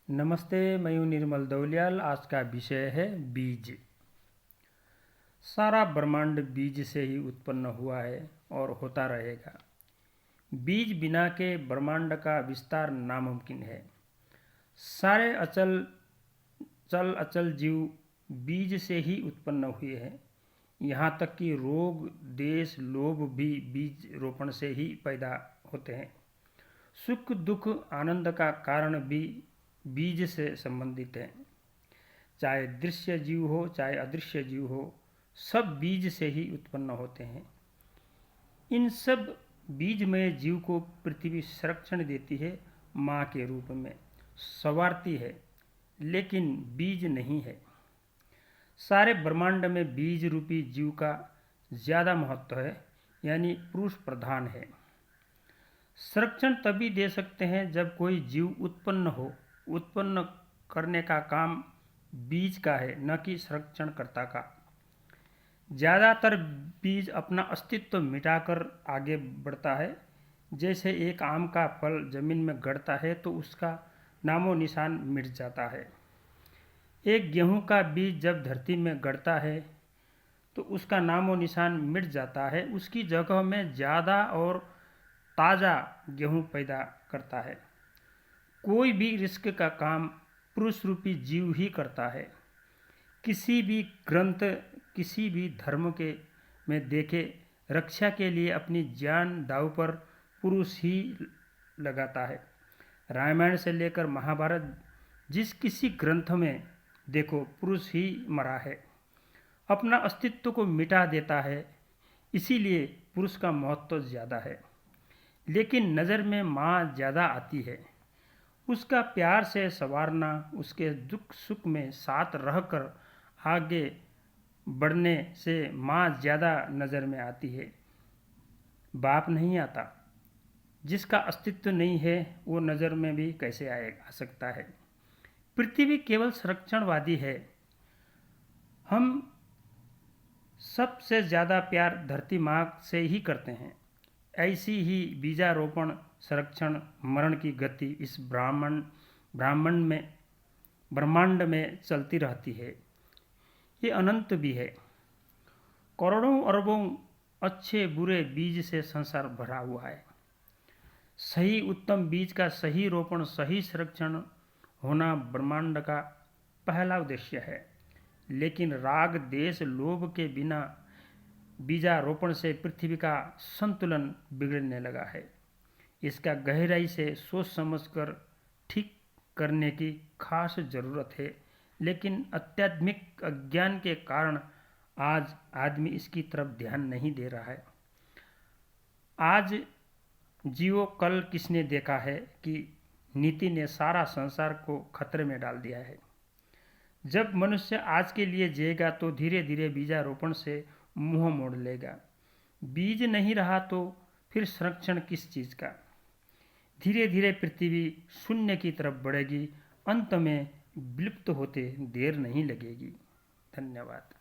नमस्ते, मैं हूँ निर्मल दौलियाल। आज का विषय है बीज। सारा ब्रह्मांड बीज से ही उत्पन्न हुआ है और होता रहेगा। बीज बिना के ब्रह्मांड का विस्तार नामुमकिन है। सारे चल अचल जीव बीज से ही उत्पन्न हुए हैं। यहाँ तक कि रोग, देश, लोभ भी बीज रोपण से ही पैदा होते हैं। सुख, दुख, आनंद का कारण भी बीज से संबंधित है। चाहे दृश्य जीव हो, चाहे अदृश्य जीव हो, सब बीज से ही उत्पन्न होते हैं। इन सब बीजमय जीव को पृथ्वी संरक्षण देती है, माँ के रूप में संवारती है, लेकिन बीज नहीं है। सारे ब्रह्मांड में बीज रूपी जीव का ज़्यादा महत्व है, यानी पुरुष प्रधान है। संरक्षण तभी दे सकते हैं जब कोई जीव उत्पन्न हो। उत्पन्न करने का काम बीज का है, न कि संरक्षणकर्ता का। ज़्यादातर बीज अपना अस्तित्व मिटाकर आगे बढ़ता है। जैसे एक आम का फल जमीन में गड़ता है तो उसका नामो निशान मिट जाता है। एक गेहूं का बीज जब धरती में गड़ता है तो उसका नामो निशान मिट जाता है। उसकी जगह में ज़्यादा और ताज़ा गेहूं पैदा करता है। कोई भी रिस्क का काम पुरुष रूपी जीव ही करता है। किसी भी ग्रंथ, किसी भी धर्म के में देखे, रक्षा के लिए अपनी जान दांव पर पुरुष ही लगाता है। रामायण से लेकर महाभारत, जिस किसी ग्रंथ में देखो पुरुष ही मरा है, अपना अस्तित्व को मिटा देता है। इसीलिए पुरुष का महत्व ज़्यादा है। लेकिन नज़र में माँ ज़्यादा आती है। उसका प्यार से संवारना, उसके दुख सुख में साथ रहकर आगे बढ़ने से माँ ज़्यादा नज़र में आती है। बाप नहीं आता। जिसका अस्तित्व नहीं है वो नज़र में भी कैसे आ सकता है। पृथ्वी केवल संरक्षणवादी है। हम सबसे ज़्यादा प्यार धरती माँ से ही करते हैं। ऐसी ही बीजारोपण, संरक्षण, मरण की गति इस ब्रह्मांड में चलती रहती है। ये अनंत भी है। करोड़ों अरबों अच्छे बुरे बीज से संसार भरा हुआ है। सही उत्तम बीज का सही रोपण, सही संरक्षण होना ब्रह्मांड का पहला उद्देश्य है। लेकिन राग, देश, लोभ के बिना बीजारोपण से पृथ्वी का संतुलन बिगड़ने लगा है। इसका गहराई से सोच समझकर ठीक करने की खास जरूरत है। लेकिन अत्याधुनिक अज्ञान के कारण आज आदमी इसकी तरफ ध्यान नहीं दे रहा है। आज जियो कल किसने देखा है कि नीति ने सारा संसार को खतरे में डाल दिया है। जब मनुष्य आज के लिए जिएगा तो धीरे धीरे बीजारोपण से मुंह मोड़ लेगा। बीज नहीं रहा तो फिर संरक्षण किस चीज का। धीरे धीरे पृथ्वी शून्य की तरफ बढ़ेगी। अंत में विलुप्त होते देर नहीं लगेगी। धन्यवाद।